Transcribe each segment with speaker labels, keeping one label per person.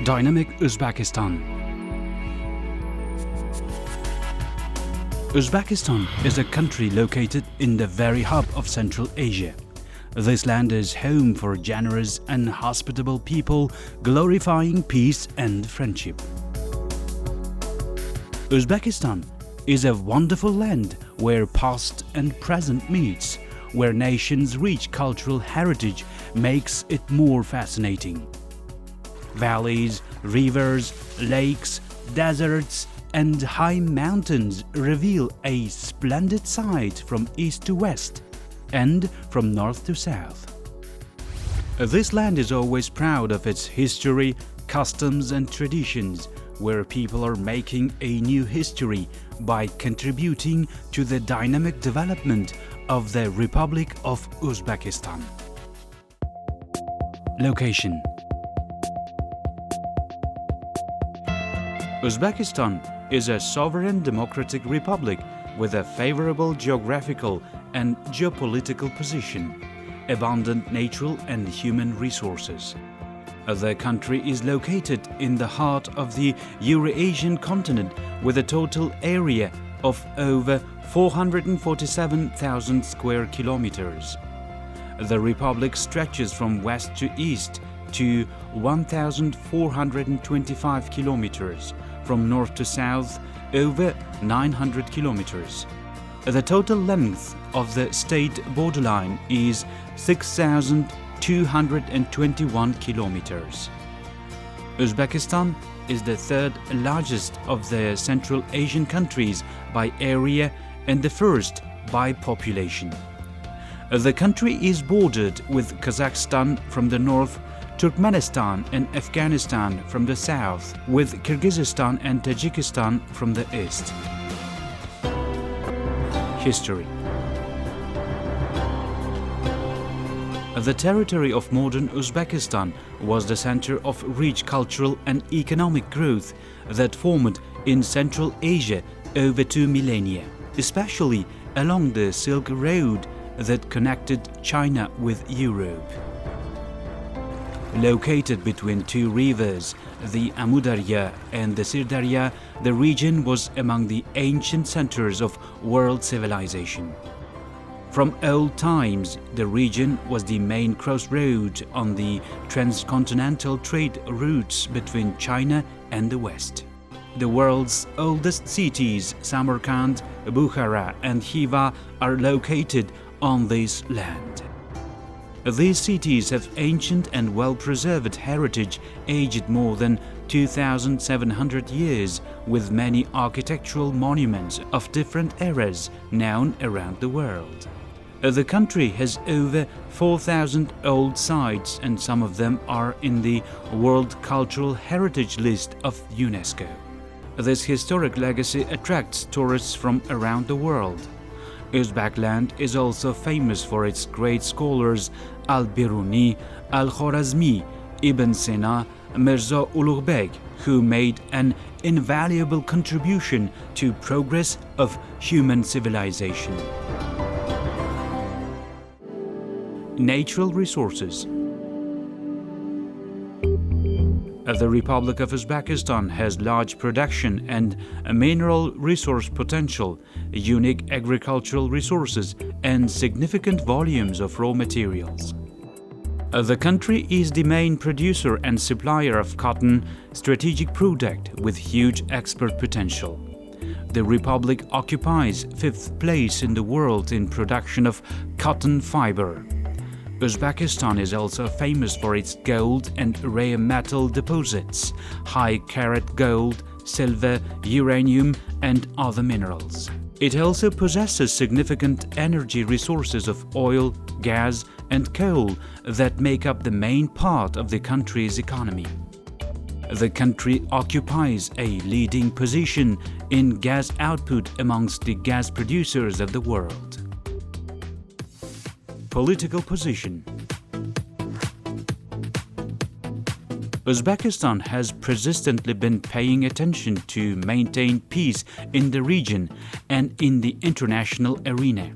Speaker 1: Dynamic Uzbekistan. Uzbekistan is a country located in the very hub of Central Asia. This land is home for generous and hospitable people, glorifying peace and friendship. Uzbekistan is a wonderful land where past and present meets, where nations' rich cultural heritage makes it more fascinating. Valleys, rivers, lakes, deserts and high mountains reveal a splendid sight from east to west and from north to south. This land is always proud of its history, customs and traditions, where people are making a new history by contributing to the dynamic development of the Republic of Uzbekistan. Location: Uzbekistan is a sovereign democratic republic with a favorable geographical and geopolitical position, abundant natural and human resources. The country is located in the heart of the Eurasian continent with a total area of over 447,000 square kilometers. The republic stretches from west to east to 1,425 kilometers, from north to south over 900 kilometers. The total length of the state borderline is 6,221 kilometers. Uzbekistan is the third largest of the Central Asian countries by area and the first by population. The country is bordered with Kazakhstan from the north, Turkmenistan and Afghanistan from the south, with Kyrgyzstan and Tajikistan from the east. History. The territory of modern Uzbekistan was the center of rich cultural and economic growth that formed in Central Asia over 2 millennia, especially along the Silk Road that connected China with Europe. Located between two rivers, the Amudarya and the Sirdarya, the region was among the ancient centers of world civilization. From old times, the region was the main crossroad on the transcontinental trade routes between China and the West. The world's oldest cities, Samarkand, Bukhara and Khiva, are located on this land. These cities have ancient and well-preserved heritage aged more than 2,700 years, with many architectural monuments of different eras known around the world. The country has over 4,000 old sites, and some of them are in the World Cultural Heritage List of UNESCO. This historic legacy attracts tourists from around the world. Uzbek land is also famous for its great scholars Al-Biruni, Al-Khwarazmi, Ibn Sina, Mirza Ulugh-Beg, who made an invaluable contribution to progress of human civilization. Natural resources. The Republic of Uzbekistan has large production and mineral resource potential, unique agricultural resources, and significant volumes of raw materials. The country is the main producer and supplier of cotton, strategic product with huge export potential. The Republic occupies 5th place in the world in production of cotton fiber. Uzbekistan is also famous for its gold and rare metal deposits, high-carat gold, silver, uranium and other minerals. It also possesses significant energy resources of oil, gas and coal that make up the main part of the country's economy. The country occupies a leading position in gas output amongst the gas producers of the world. Political position. Uzbekistan has persistently been paying attention to maintain peace in the region and in the international arena.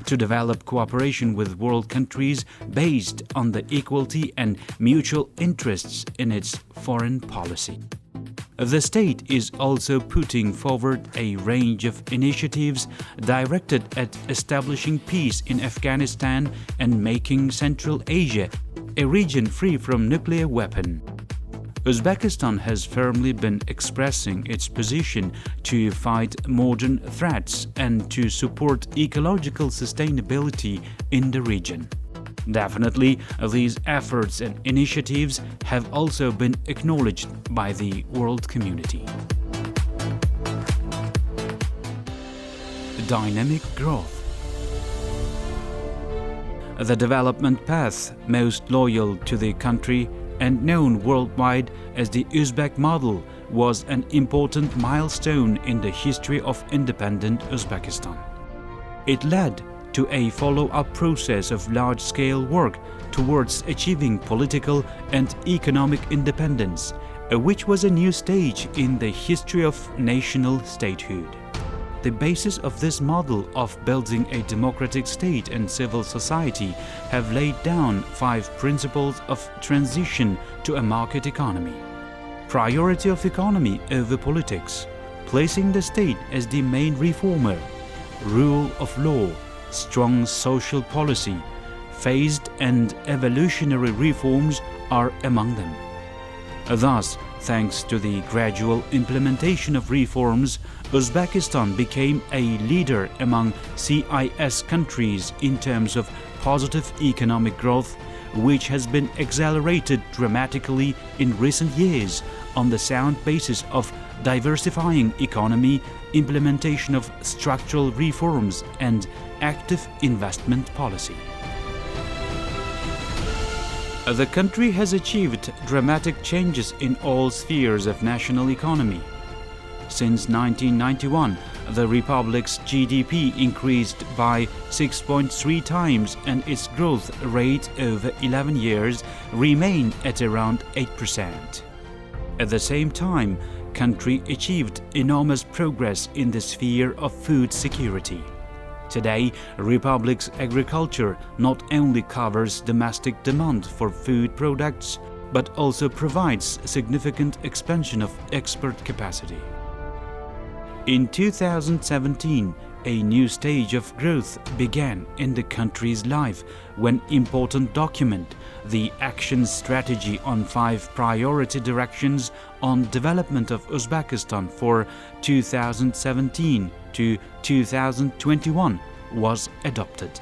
Speaker 1: to develop cooperation with world countries based on the equality and mutual interests in its foreign policy. The state is also putting forward a range of initiatives directed at establishing peace in Afghanistan and making Central Asia a region free from nuclear weapons. Uzbekistan has firmly been expressing its position to fight modern threats and to support ecological sustainability in the region. Definitely, these efforts and initiatives have also been acknowledged by the world community. Dynamic growth. The development path most loyal to the country and known worldwide as the Uzbek model was an important milestone in the history of independent Uzbekistan. It led to a follow-up process of large-scale work towards achieving political and economic independence, which was a new stage in the history of national statehood. The basis of this model of building a democratic state and civil society have laid down 5 principles of transition to a market economy. Priority of economy over politics, placing the state as the main reformer, rule of law, strong social policy, phased and evolutionary reforms are among them. Thus, thanks to the gradual implementation of reforms, Uzbekistan became a leader among CIS countries in terms of positive economic growth, which has been accelerated dramatically in recent years on the sound basis of diversifying economy, implementation of structural reforms, and active investment policy. The country has achieved dramatic changes in all spheres of national economy. Since 1991, the Republic's GDP increased by 6.3 times and its growth rate over 11 years remained at around 8%. At the same time, country achieved enormous progress in the sphere of food security. Today, Republic's agriculture not only covers domestic demand for food products, but also provides significant expansion of export capacity. In 2017, a new stage of growth began in the country's life when important document, the Action Strategy on 5 Priority Directions on Development of Uzbekistan for 2017 to 2021 was adopted.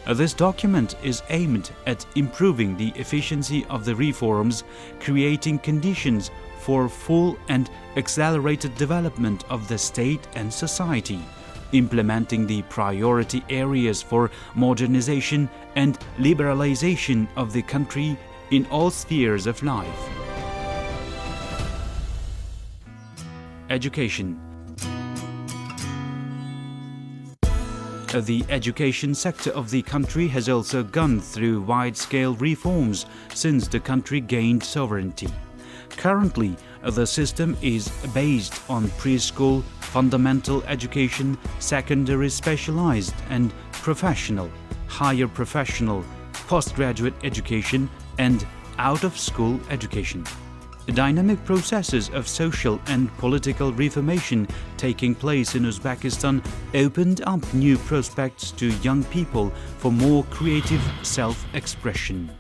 Speaker 1: This document is aimed at improving the efficiency of the reforms, creating conditions for full and accelerated development of the state and society, implementing the priority areas for modernization and liberalization of the country in all spheres of life. Education. The education sector of the country has also gone through wide-scale reforms since the country gained sovereignty. Currently, the system is based on preschool, fundamental education, secondary specialized and professional, higher professional, postgraduate education, and out-of-school education. Dynamic processes of social and political reformation taking place in Uzbekistan opened up new prospects to young people for more creative self-expression.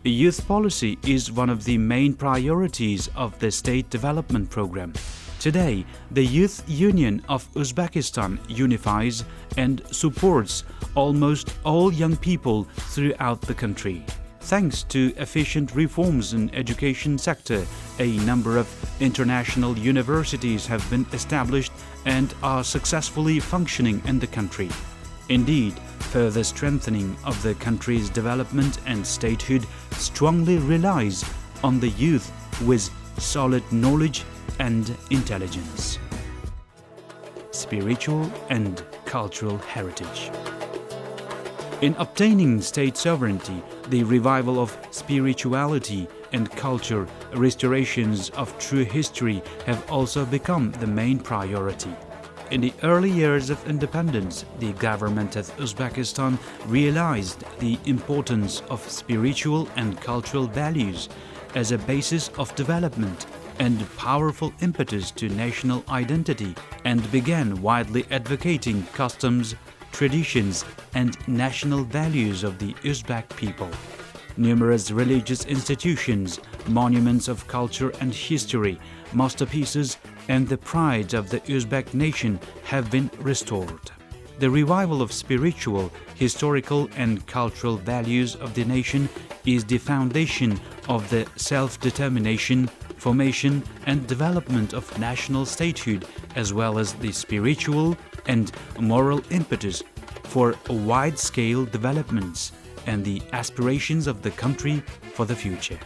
Speaker 1: Youth policy is one of the main priorities of the State Development Program. Today, the Youth Union of Uzbekistan unifies and supports almost all young people throughout the country. Thanks to efficient reforms in education sector, a number of international universities have been established and are successfully functioning in the country. Indeed, further strengthening of the country's development and statehood strongly relies on the youth with solid knowledge and intelligence. Spiritual and cultural heritage. In obtaining state sovereignty, the revival of spirituality and culture, restorations of true history have also become the main priority. in the early years of independence, the government of Uzbekistan realized the importance of spiritual and cultural values as a basis of development and powerful impetus to national identity, and began widely advocating customs, traditions, and national values of the Uzbek people. Numerous religious institutions, monuments of culture and history, masterpieces, and the pride of the Uzbek nation have been restored. The revival of spiritual, historical, and cultural values of the nation is the foundation of the self-determination, formation, and development of national statehood, as well as the spiritual and moral impetus for wide-scale developments and the aspirations of the country for the future.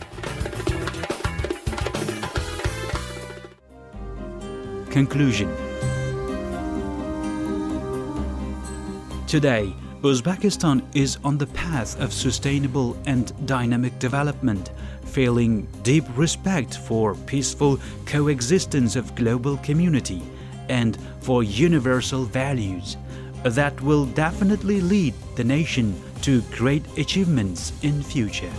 Speaker 1: Conclusion. Today, Uzbekistan is on the path of sustainable and dynamic development, feeling deep respect for peaceful coexistence of global community and for universal values that will definitely lead the nation to great achievements in future.